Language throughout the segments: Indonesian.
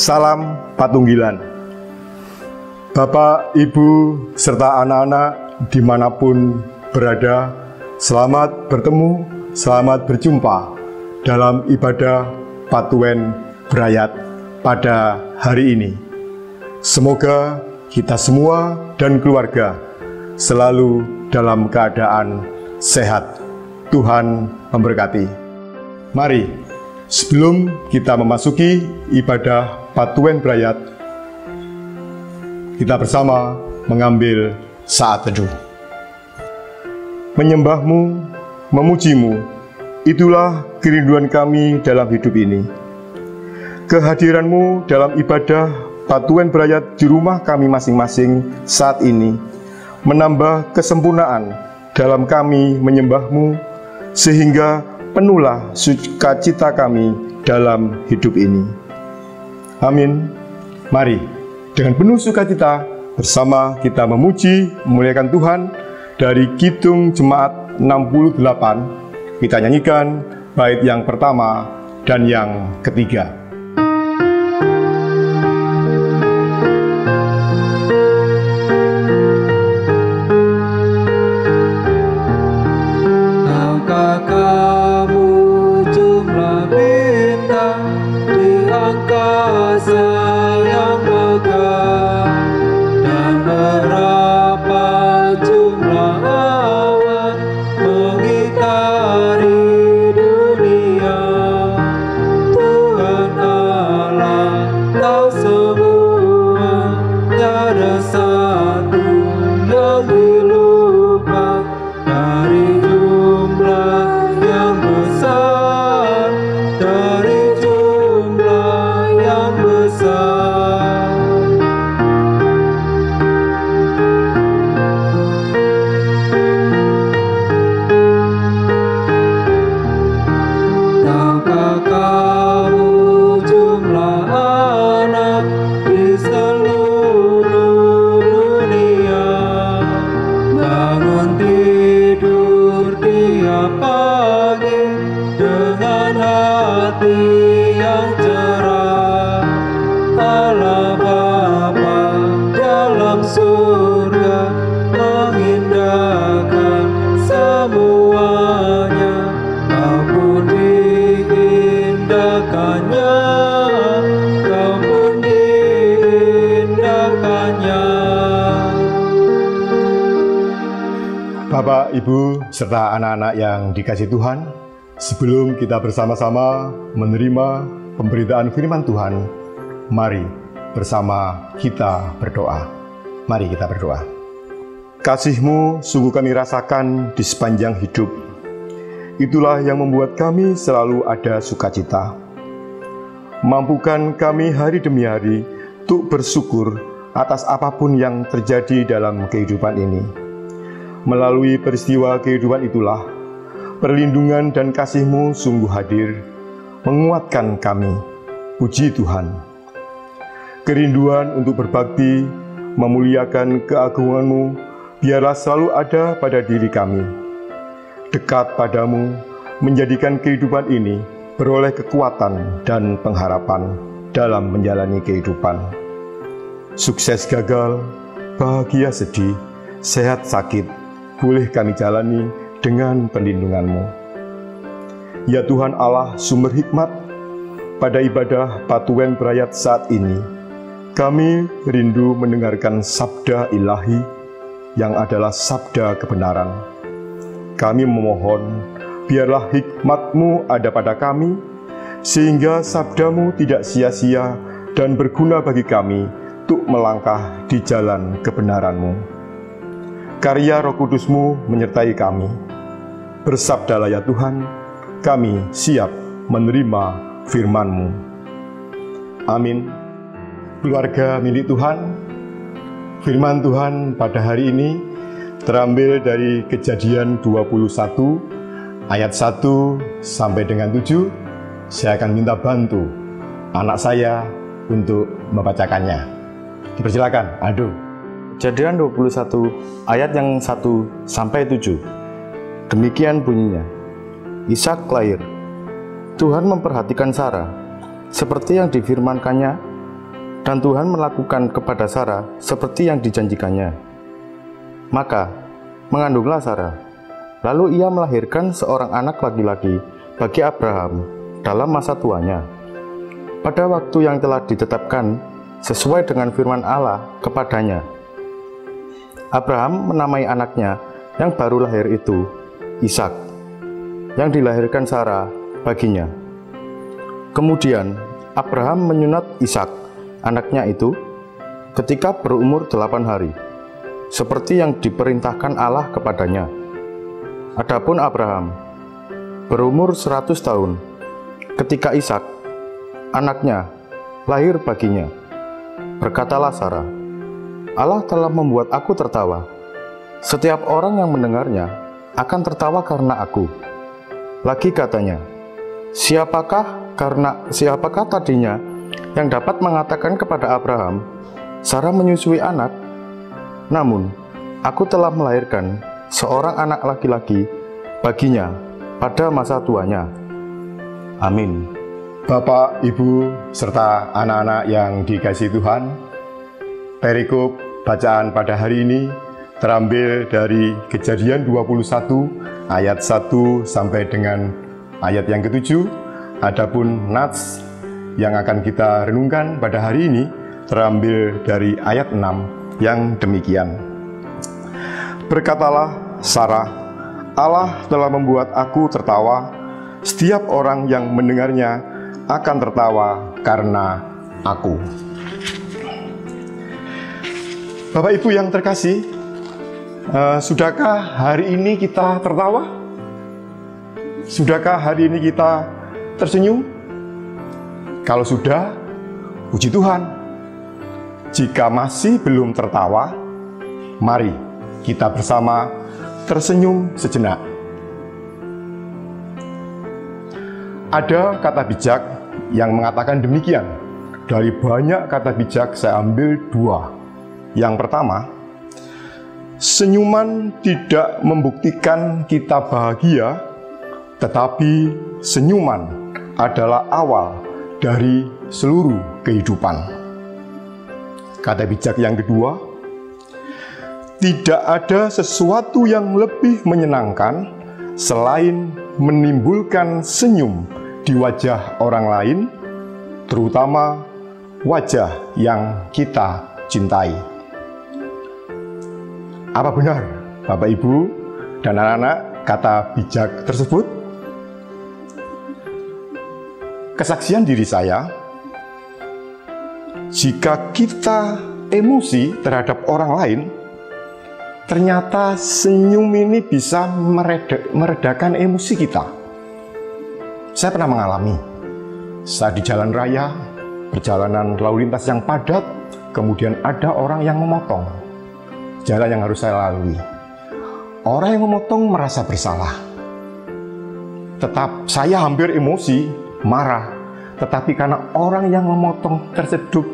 Salam Patunggilan. Bapak, Ibu, serta anak-anak dimanapun berada, selamat bertemu, selamat berjumpa dalam ibadah Patuwen Brayat pada hari ini. Semoga kita semua dan keluarga selalu dalam keadaan sehat. Tuhan memberkati. Mari, sebelum kita memasuki ibadah Patuwen Brayat, kita bersama mengambil saat teduh. Menyembahmu, memujimu, itulah kerinduan kami dalam hidup ini. Kehadiranmu dalam ibadah Patuwen Brayat di rumah kami masing-masing saat ini menambah kesempurnaan dalam kami menyembahmu, sehingga penuhlah sukacita kami dalam hidup ini. Amin. Mari, dengan penuh sukacita bersama kita memuji, memuliakan Tuhan. Dari Kidung Jemaat 68, kita nyanyikan bait yang pertama dan yang ketiga. Bapak, Ibu, serta anak-anak yang dikasihi Tuhan, sebelum kita bersama-sama menerima pemberitaan firman Tuhan, mari bersama kita berdoa. Mari kita berdoa. Kasih-Mu sungguh kami rasakan di sepanjang hidup. Itulah yang membuat kami selalu ada sukacita. Mampukan kami hari demi hari untuk bersyukur atas apapun yang terjadi dalam kehidupan ini. Melalui peristiwa kehidupan itulah, perlindungan dan kasih-Mu sungguh hadir, menguatkan kami. Puji Tuhan. Kerinduan untuk berbakti, memuliakan keagungan-Mu, biarlah selalu ada pada diri kami. Dekat padamu, menjadikan kehidupan ini beroleh kekuatan dan pengharapan dalam menjalani kehidupan. Sukses gagal, bahagia sedih, sehat sakit, boleh kami jalani dengan perlindungan-Mu. Ya Tuhan Allah sumber hikmat, pada ibadah Patuwen Brayat saat ini, kami rindu mendengarkan sabda ilahi yang adalah sabda kebenaran. Kami memohon, biarlah hikmat-Mu ada pada kami, sehingga sabda-Mu tidak sia-sia dan berguna bagi kami untuk melangkah di jalan kebenaran-Mu. Karya Roh Kudus-Mu menyertai kami. Bersabdalah ya Tuhan, kami siap menerima firman-Mu. Amin. Keluarga milik Tuhan, firman Tuhan pada hari ini terambil dari Kejadian 21 ayat 1 sampai dengan 7. Saya akan minta bantu anak saya untuk membacakannya. Dipersilakan, Ado. Kejadian 21 ayat yang 1 sampai 7. Demikian bunyinya. Ishak lahir. Tuhan memperhatikan Sarah seperti yang difirmankannya dan Tuhan melakukan kepada Sarah seperti yang dijanjikannya. Maka mengandunglah Sarah, lalu ia melahirkan seorang anak laki-laki bagi Abraham dalam masa tuanya, pada waktu yang telah ditetapkan sesuai dengan firman Allah kepadanya. Abraham menamai anaknya yang baru lahir itu Ishak, yang dilahirkan Sarah baginya. Kemudian Abraham menyunat Ishak, anaknya itu, ketika berumur 8 hari, seperti yang diperintahkan Allah kepadanya. Adapun Abraham berumur 100 tahun ketika Ishak, anaknya, lahir baginya. Berkatalah Sarah, Allah telah membuat aku tertawa. Setiap orang yang mendengarnya akan tertawa karena aku. Lagi katanya, Siapakah tadinya yang dapat mengatakan kepada Abraham, Sarah menyusui anak? Namun, aku telah melahirkan seorang anak laki-laki baginya pada masa tuanya. Amin. Bapak, Ibu, serta anak-anak yang dikasihi Tuhan, perikop bacaan pada hari ini terambil dari Kejadian 21 ayat 1 sampai dengan ayat yang ke-7. Adapun nats yang akan kita renungkan pada hari ini terambil dari ayat 6 yang demikian. Berkatalah Sarah, Allah telah membuat aku tertawa, setiap orang yang mendengarnya akan tertawa karena aku. Bapak Ibu yang terkasih, sudahkah hari ini kita tertawa? Sudahkah hari ini kita tersenyum? Kalau sudah, puji Tuhan. Jika masih belum tertawa, mari kita bersama tersenyum sejenak. Ada kata bijak yang mengatakan demikian. Dari banyak kata bijak saya ambil 2. Yang pertama, senyuman tidak membuktikan kita bahagia, tetapi senyuman adalah awal dari seluruh kehidupan. Kata bijak yang kedua, tidak ada sesuatu yang lebih menyenangkan selain menimbulkan senyum di wajah orang lain, terutama wajah yang kita cintai. Apa benar, Bapak, Ibu, dan anak-anak, kata bijak tersebut? Kesaksian diri saya, jika kita emosi terhadap orang lain, ternyata senyum ini bisa meredakan emosi kita. Saya pernah mengalami saat di jalan raya, perjalanan lalu lintas yang padat, kemudian ada orang yang memotong jalan yang harus saya lalui. Orang yang memotong merasa bersalah. Tetap saya hampir emosi, marah, tetapi karena orang yang memotong tersebut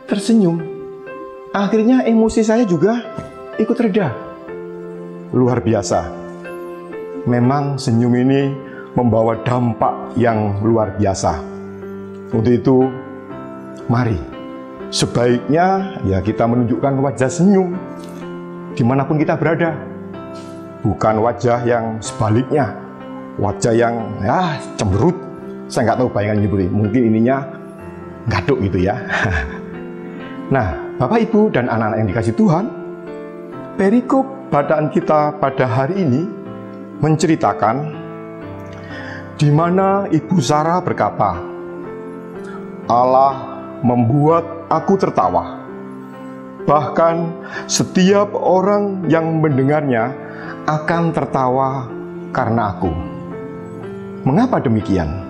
tersenyum, akhirnya emosi saya juga ikut reda. Luar biasa. Memang senyum ini membawa dampak yang luar biasa. Untuk itu, mari sebaiknya ya kita menunjukkan wajah senyum dimanapun kita berada. Bukan wajah yang sebaliknya, wajah yang cemberut. Saya nggak tahu bayangan itu, mungkin ininya gaduk gitu ya. Nah, Bapak, Ibu, dan anak-anak yang dikasih Tuhan, perikop bacaan kita pada hari ini menceritakan di mana Ibu Sarah berkata, Allah membuat aku tertawa. Bahkan setiap orang yang mendengarnya akan tertawa karena aku. Mengapa demikian?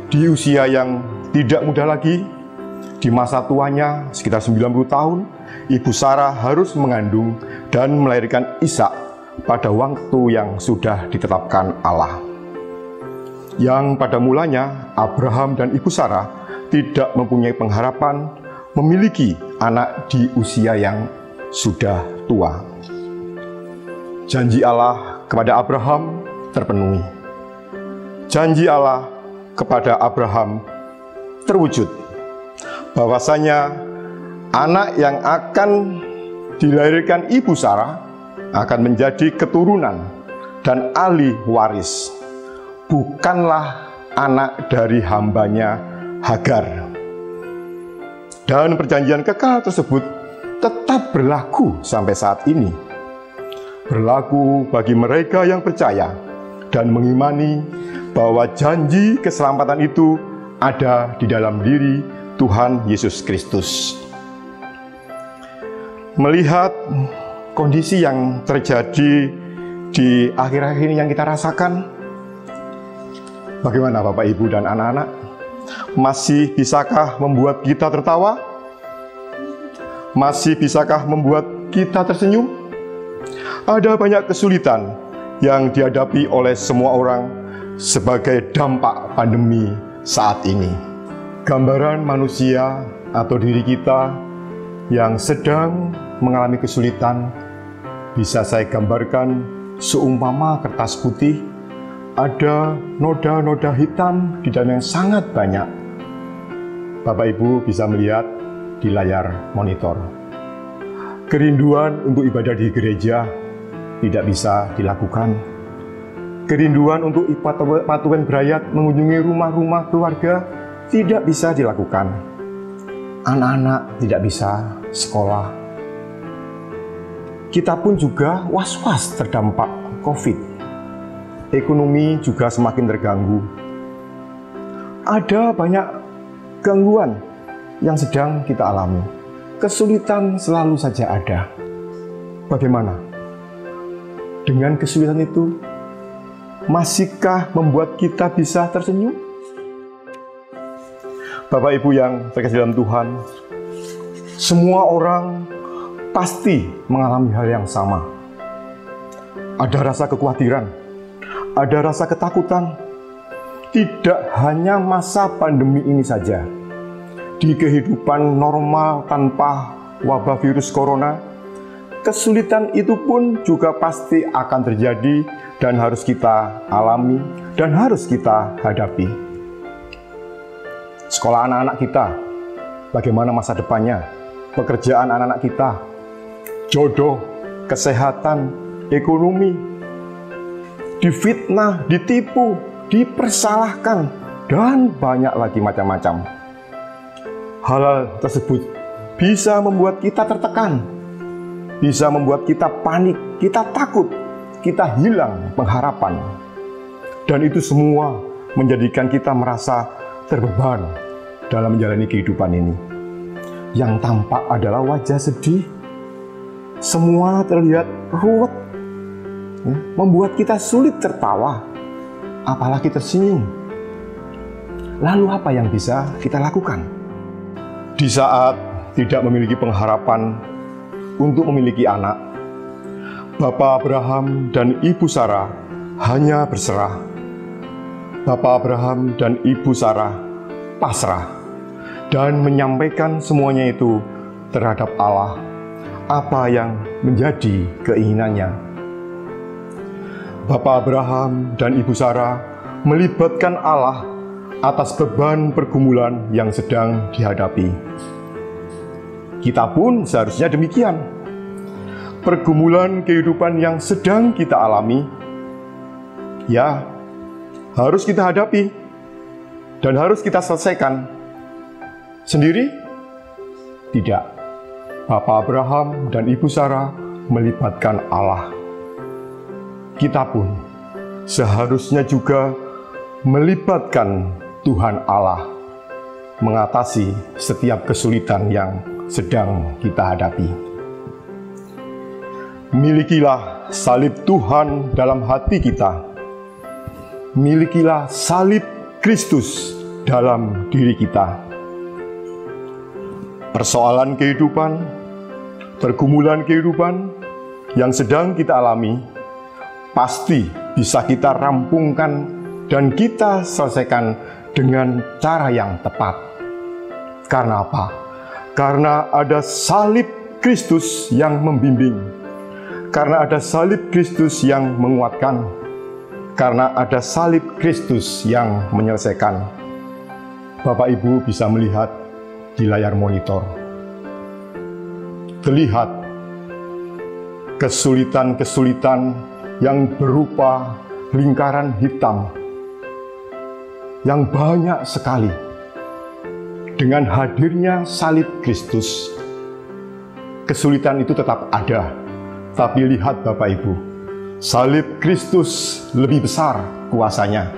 Di usia yang tidak muda lagi, di masa tuanya sekitar 90 tahun, Ibu Sarah harus mengandung dan melahirkan Ishak pada waktu yang sudah ditetapkan Allah. Yang pada mulanya Abraham dan Ibu Sarah tidak mempunyai pengharapan memiliki anak di usia yang sudah tua. Janji Allah kepada Abraham terpenuhi. Janji Allah kepada Abraham terwujud. bahwasanya anak yang akan dilahirkan ibu Sarah akan menjadi keturunan dan ahli waris, bukanlah anak dari hambanya Hagar. Dan perjanjian kekal tersebut tetap berlaku sampai saat ini. Berlaku bagi mereka yang percaya dan mengimani bahwa janji keselamatan itu ada di dalam diri Tuhan Yesus Kristus. Melihat kondisi yang terjadi di akhir-akhir ini yang kita rasakan, bagaimana Bapak, Ibu, dan anak-anak? Masih bisakah membuat kita tertawa? Masih bisakah membuat kita tersenyum? Ada banyak kesulitan yang dihadapi oleh semua orang sebagai dampak pandemi saat ini. Gambaran manusia atau diri kita yang sedang mengalami kesulitan bisa saya gambarkan seumpama kertas putih, ada noda-noda hitam di dalam yang sangat banyak. Bapak Ibu bisa melihat di layar monitor. Kerinduan untuk ibadah di gereja tidak bisa dilakukan. Kerinduan untuk patungan berayat mengunjungi rumah-rumah keluarga tidak bisa dilakukan. Anak-anak tidak bisa sekolah. Kita pun juga was-was terdampak COVID. Ekonomi juga semakin terganggu. Ada banyak gangguan yang sedang kita alami. Kesulitan selalu saja ada. Bagaimana? Dengan kesulitan itu, masihkah membuat kita bisa tersenyum? Bapak Ibu yang terkasih dalam Tuhan, semua orang pasti mengalami hal yang sama. Ada rasa kekhawatiran, ada rasa ketakutan. Tidak hanya masa pandemi ini saja. Di kehidupan normal tanpa wabah virus corona, kesulitan itu pun juga pasti akan terjadi dan harus kita alami dan harus kita hadapi. Sekolah anak-anak kita, bagaimana masa depannya? Pekerjaan anak-anak kita, jodoh, kesehatan, ekonomi, difitnah, ditipu, dipersalahkan, dan banyak lagi macam-macam. Hal tersebut bisa membuat kita tertekan, bisa membuat kita panik, kita takut, kita hilang pengharapan. Dan itu semua menjadikan kita merasa terbeban dalam menjalani kehidupan ini. Yang tampak adalah wajah sedih, semua terlihat ruwet, membuat kita sulit tertawa, apalagi tersenyum. Lalu apa yang bisa kita lakukan? Di saat tidak memiliki pengharapan untuk memiliki anak, Bapak Abraham dan Ibu Sarah hanya berserah. Bapak Abraham dan Ibu Sarah pasrah dan menyampaikan semuanya itu terhadap Allah, apa yang menjadi keinginannya. Bapak Abraham dan Ibu Sarah melibatkan Allah atas beban pergumulan yang sedang dihadapi. Kita pun seharusnya demikian. Pergumulan kehidupan yang sedang kita alami, ya, harus kita hadapi dan harus kita selesaikan. Sendiri? Tidak. Bapak Abraham dan Ibu Sarah melibatkan Allah. Kita pun seharusnya juga melibatkan Tuhan Allah mengatasi setiap kesulitan yang sedang kita hadapi. Milikilah salib Tuhan dalam hati kita. Milikilah salib Kristus dalam diri kita. Persoalan kehidupan, pergumulan kehidupan yang sedang kita alami pasti bisa kita rampungkan dan kita selesaikan dengan cara yang tepat. Karena apa? Karena ada salib Kristus yang membimbing. Karena ada salib Kristus yang menguatkan. Karena ada salib Kristus yang menyelesaikan. Bapak Ibu bisa melihat di layar monitor. Terlihat kesulitan-kesulitan yang berupa lingkaran hitam yang banyak sekali. Dengan hadirnya salib Kristus, kesulitan itu tetap ada. Tapi lihat Bapak Ibu, salib Kristus lebih besar kuasanya.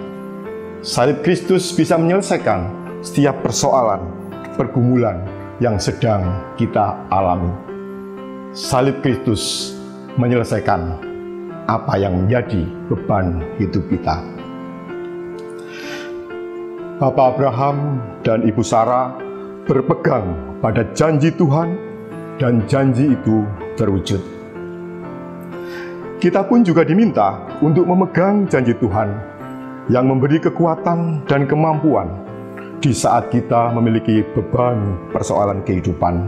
Salib Kristus bisa menyelesaikan setiap persoalan, pergumulan yang sedang kita alami. Salib Kristus menyelesaikan apa yang menjadi beban hidup kita. Bapak Abraham dan Ibu Sarah berpegang pada janji Tuhan dan janji itu terwujud. Kita pun juga diminta untuk memegang janji Tuhan yang memberi kekuatan dan kemampuan di saat kita memiliki beban persoalan kehidupan.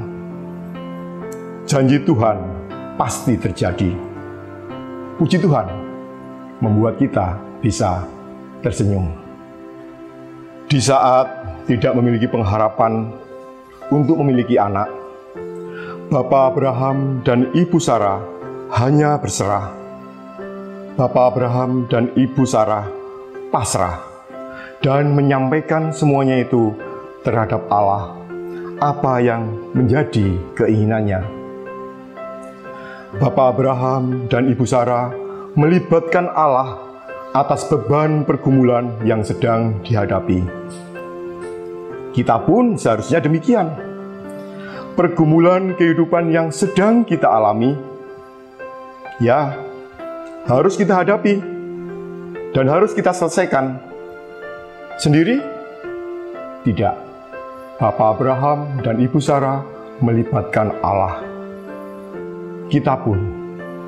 Janji Tuhan pasti terjadi. Puji Tuhan membuat kita bisa tersenyum. Di saat tidak memiliki pengharapan untuk memiliki anak, Bapak Abraham dan Ibu Sarah hanya berserah. Bapak Abraham dan Ibu Sarah pasrah dan menyampaikan semuanya itu terhadap Allah, apa yang menjadi keinginannya. Bapak Abraham dan Ibu Sarah melibatkan Allah atas beban pergumulan yang sedang dihadapi. Kita pun seharusnya demikian. Pergumulan kehidupan yang sedang kita alami, ya, harus kita hadapi dan harus kita selesaikan. Sendiri? Tidak. Bapak Abraham dan Ibu Sarah melibatkan Allah. Kita pun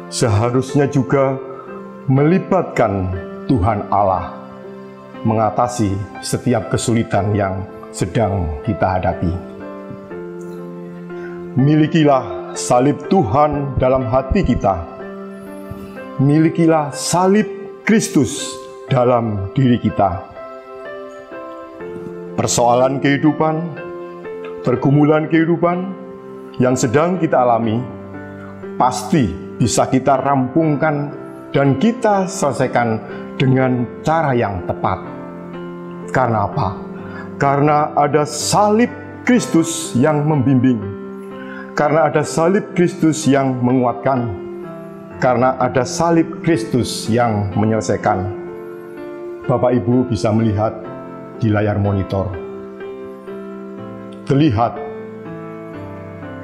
seharusnya juga melibatkan Tuhan Allah mengatasi setiap kesulitan yang sedang kita hadapi. Milikilah salib Tuhan dalam hati kita. Milikilah salib Kristus dalam diri kita. Persoalan kehidupan, pergumulan kehidupan yang sedang kita alami pasti bisa kita rampungkan dan kita selesaikan dengan cara yang tepat. Karena apa? Karena ada salib Kristus yang membimbing. Karena ada salib Kristus yang menguatkan. Karena ada salib Kristus yang menyelesaikan. Bapak Ibu bisa melihat di layar monitor. Terlihat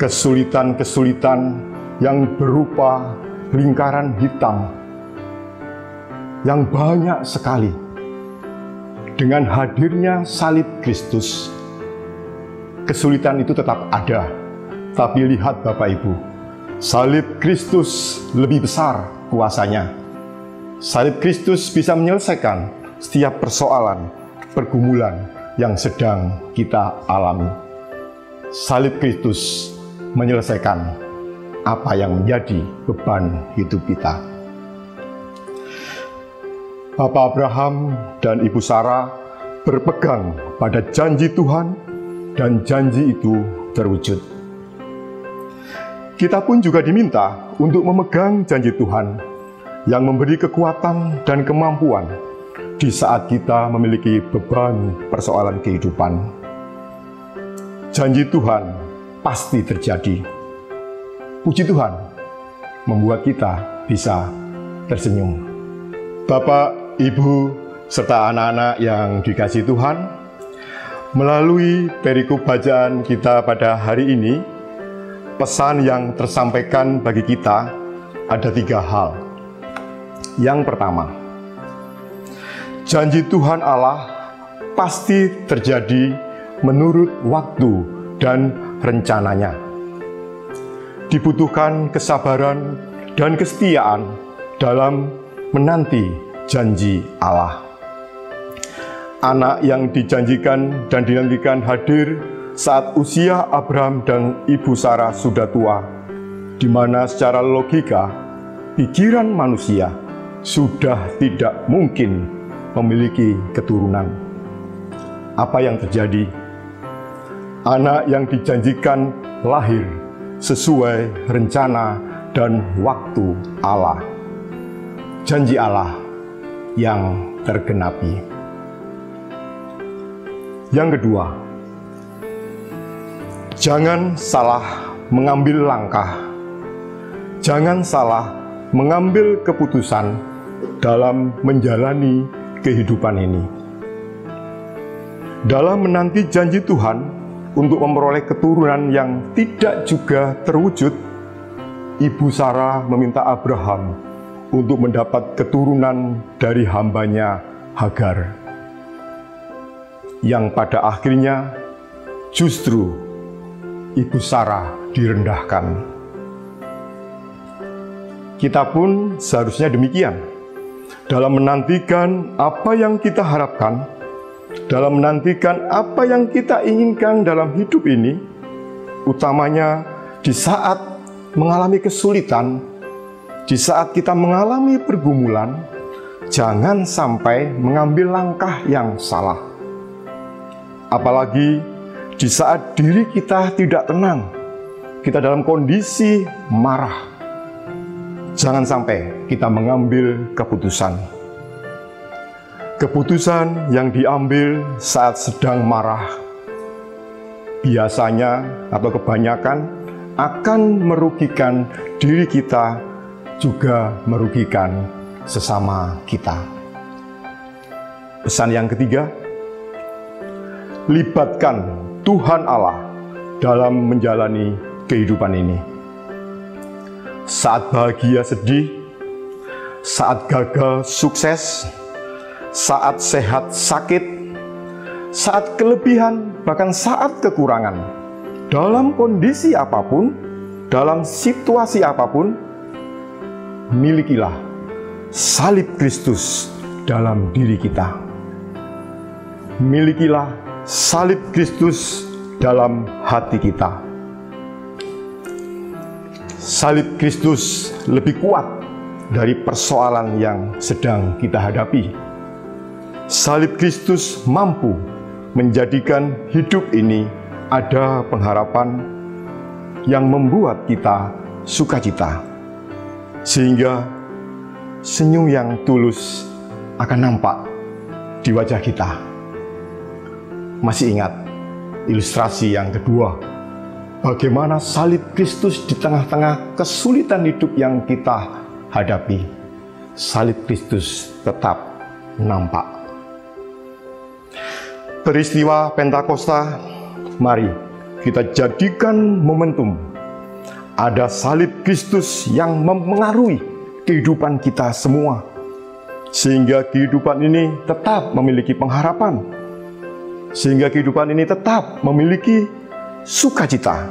kesulitan-kesulitan yang berupa lingkaran hitam yang banyak sekali. Dengan hadirnya salib Kristus, kesulitan itu tetap ada. Tapi lihat Bapak Ibu, salib Kristus lebih besar kuasanya. Salib Kristus bisa menyelesaikan setiap persoalan, pergumulan yang sedang kita alami. Salib Kristus menyelesaikan apa yang menjadi beban hidup kita. Bapak Abraham dan Ibu Sarah berpegang pada janji Tuhan dan janji itu terwujud. Kita pun juga diminta untuk memegang janji Tuhan yang memberi kekuatan dan kemampuan di saat kita memiliki beban persoalan kehidupan. Janji Tuhan pasti terjadi. Puji Tuhan membuat kita bisa tersenyum. Bapak, Ibu, serta anak-anak yang dikasihi Tuhan, melalui perikop bacaan kita pada hari ini, pesan yang tersampaikan bagi kita ada 3 hal. Yang pertama, janji Tuhan Allah pasti terjadi menurut waktu dan rencananya. Dibutuhkan kesabaran dan kesetiaan dalam menanti janji Allah. Anak yang dijanjikan dan dinantikan hadir saat usia Abraham dan Ibu Sarah sudah tua, di mana secara logika pikiran manusia sudah tidak mungkin memiliki keturunan. Apa yang terjadi? anak yang dijanjikan lahir sesuai rencana dan waktu Allah. Janji Allah yang tergenapi. Yang kedua, jangan salah mengambil langkah. Jangan salah mengambil keputusan dalam menjalani kehidupan ini. Dalam menanti janji Tuhan untuk memperoleh keturunan yang tidak juga terwujud, Ibu Sarah meminta Abraham untuk mendapat keturunan dari hambanya Hagar, yang pada akhirnya justru Ibu Sarah direndahkan. Kita pun seharusnya demikian. Dalam menantikan apa yang kita harapkan, dalam menantikan apa yang kita inginkan dalam hidup ini, utamanya di saat mengalami kesulitan, di saat kita mengalami pergumulan, jangan sampai mengambil langkah yang salah. Apalagi di saat diri kita tidak tenang, kita dalam kondisi marah, jangan sampai kita mengambil keputusan. Keputusan yang diambil saat sedang marah biasanya atau kebanyakan akan merugikan diri kita, juga merugikan sesama kita. Pesan yang ketiga, libatkan Tuhan Allah dalam menjalani kehidupan ini. Saat bahagia sedih, saat gagal sukses, saat sehat sakit, saat kelebihan, bahkan saat kekurangan, dalam kondisi apapun, dalam situasi apapun, milikilah salib Kristus dalam diri kita. Milikilah salib Kristus dalam hati kita. Salib Kristus lebih kuat dari persoalan yang sedang kita hadapi. Salib Kristus mampu menjadikan hidup ini ada pengharapan yang membuat kita sukacita, sehingga senyum yang tulus akan nampak di wajah kita. Masih ingat ilustrasi yang kedua, bagaimana salib Kristus di tengah-tengah kesulitan hidup yang kita hadapi, salib Kristus tetap nampak. Peristiwa Pentakosta, mari kita jadikan momentum. Ada salib Kristus yang mempengaruhi kehidupan kita semua, sehingga kehidupan ini tetap memiliki pengharapan, sehingga kehidupan ini tetap memiliki sukacita,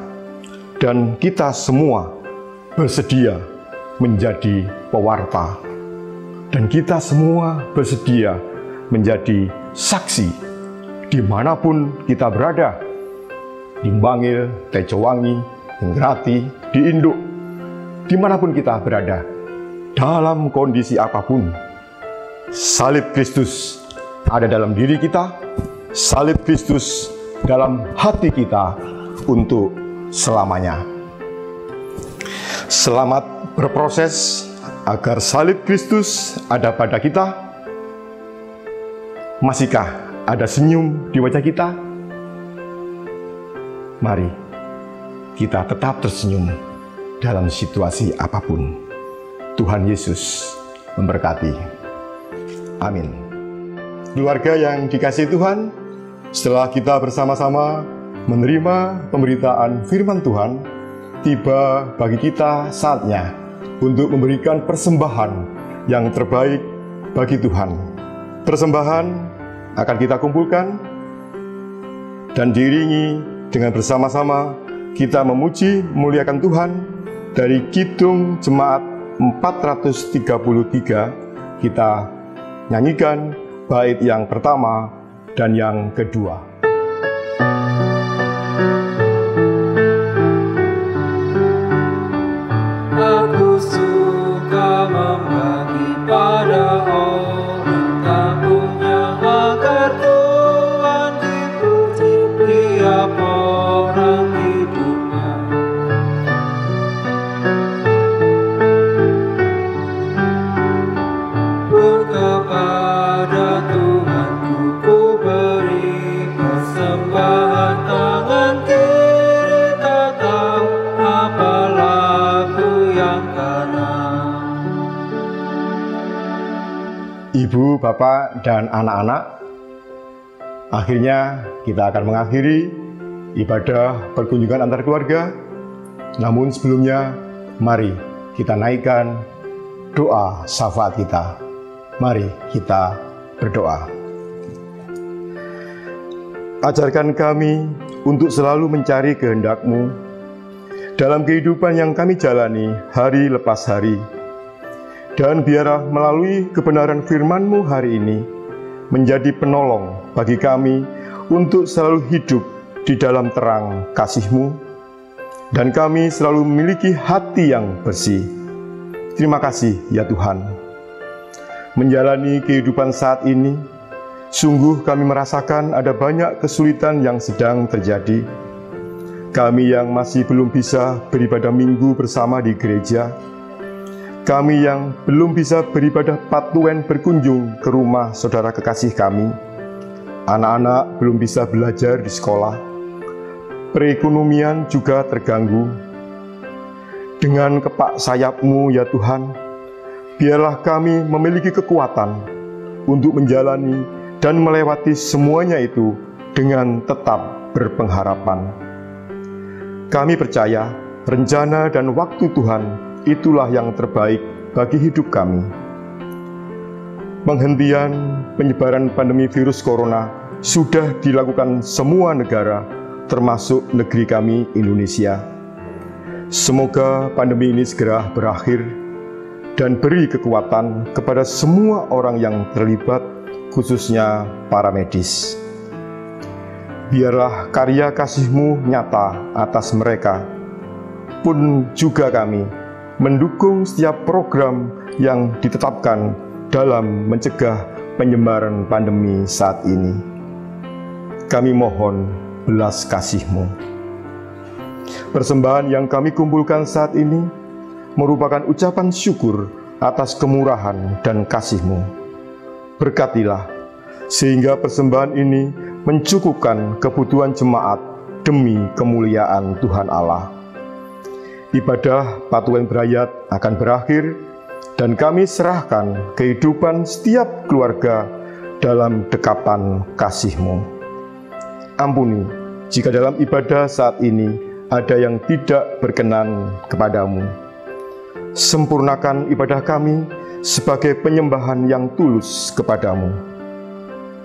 dan kita semua bersedia menjadi pewarta, dan kita semua bersedia menjadi saksi dimanapun kita berada, di Bangil, Tejowangi, Ingrati, di Induk, dimanapun kita berada, dalam kondisi apapun, salib Kristus ada dalam diri kita, salib Kristus dalam hati kita untuk selamanya. Selamat berproses agar salib Kristus ada pada kita. Masihkah ada senyum di wajah kita? Mari kita tetap tersenyum dalam situasi apapun. Tuhan Yesus memberkati. Amin. Keluarga yang dikasihi Tuhan, setelah kita bersama-sama menerima pemberitaan firman Tuhan, tiba bagi kita saatnya untuk memberikan persembahan yang terbaik bagi Tuhan. Persembahan akan kita kumpulkan dan diiringi dengan bersama-sama kita memuji memuliakan Tuhan dari Kidung Jemaat 433. Kita nyanyikan bait yang pertama dan yang kedua. Aku suka membagi pada orang tak punya, agar Tuhan dipuji tiap orang. Ibu, Bapak, dan anak-anak, akhirnya kita akan mengakhiri ibadah perkunjungan antar keluarga. Namun sebelumnya, mari kita naikkan doa syafaat kita. Mari kita berdoa. Ajarkan kami untuk selalu mencari kehendak-Mu dalam kehidupan yang kami jalani hari lepas hari. Dan biarlah melalui kebenaran firman-Mu hari ini menjadi penolong bagi kami untuk selalu hidup di dalam terang kasih-Mu, dan kami selalu memiliki hati yang bersih. Terima kasih ya Tuhan. Menjalani kehidupan saat ini, sungguh kami merasakan ada banyak kesulitan yang sedang terjadi. Kami yang masih belum bisa beribadah minggu bersama di gereja, kami yang belum bisa beribadah patuen berkunjung ke rumah saudara kekasih kami, anak-anak belum bisa belajar di sekolah, perekonomian juga terganggu. Dengan kepak sayap-Mu ya Tuhan, biarlah kami memiliki kekuatan untuk menjalani dan melewati semuanya itu dengan tetap berpengharapan. Kami percaya rencana dan waktu Tuhan itulah yang terbaik bagi hidup kami. Penghentian penyebaran pandemi virus corona sudah dilakukan semua negara, termasuk negeri kami Indonesia. Semoga pandemi ini segera berakhir dan beri kekuatan kepada semua orang yang terlibat, khususnya para medis. Biarlah karya kasih-Mu nyata atas mereka. Pun juga kami mendukung setiap program yang ditetapkan dalam mencegah penyebaran pandemi saat ini. Kami mohon belas kasih-Mu. Persembahan yang kami kumpulkan saat ini merupakan ucapan syukur atas kemurahan dan kasih-Mu. Berkatilah, sehingga persembahan ini mencukupkan kebutuhan jemaat demi kemuliaan Tuhan Allah. Ibadah patuen berayat akan berakhir, dan kami serahkan kehidupan setiap keluarga dalam dekapan kasih-Mu. Ampuni jika dalam ibadah saat ini ada yang tidak berkenan kepadamu. Sempurnakan ibadah kami sebagai penyembahan yang tulus kepadamu.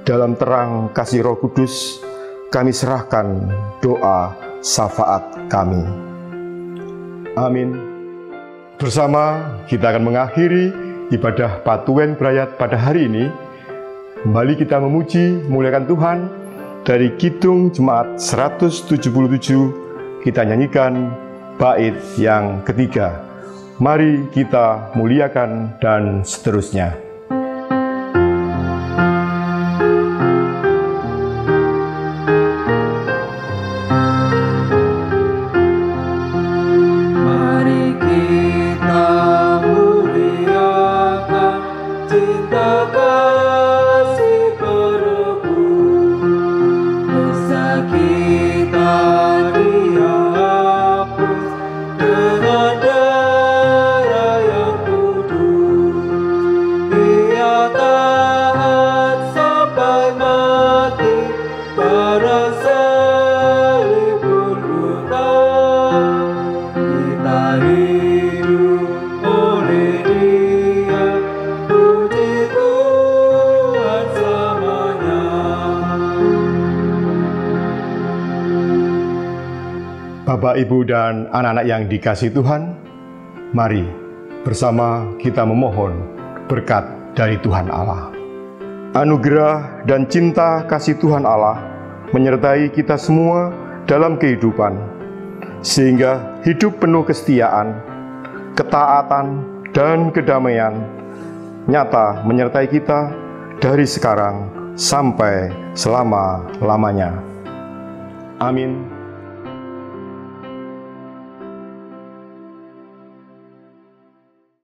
Dalam terang kasih Roh Kudus, kami serahkan doa syafaat kami. Amin. Bersama kita akan mengakhiri ibadah patuen berayat pada hari ini. Kembali kita memuji, muliakan Tuhan. Dari Kidung Jemaat 177, kita nyanyikan bait yang ketiga. Mari kita muliakan dan seterusnya. Mari kita muliakan cinta kasih padaku, dosa kita dihapus dengan darah yang kudus. Dia taat sampai mati pada salib Golgota. Kita hidup oleh Dia, puji Tuhan selamanya. Bapak, Ibu, dan anak-anak yang dikasihi Tuhan, mari bersama kita memohon berkat dari Tuhan Allah. Anugerah dan cinta kasih Tuhan Allah menyertai kita semua dalam kehidupan, sehingga hidup penuh kesetiaan, ketaatan, dan kedamaian nyata menyertai kita dari sekarang sampai selama-lamanya. Amin.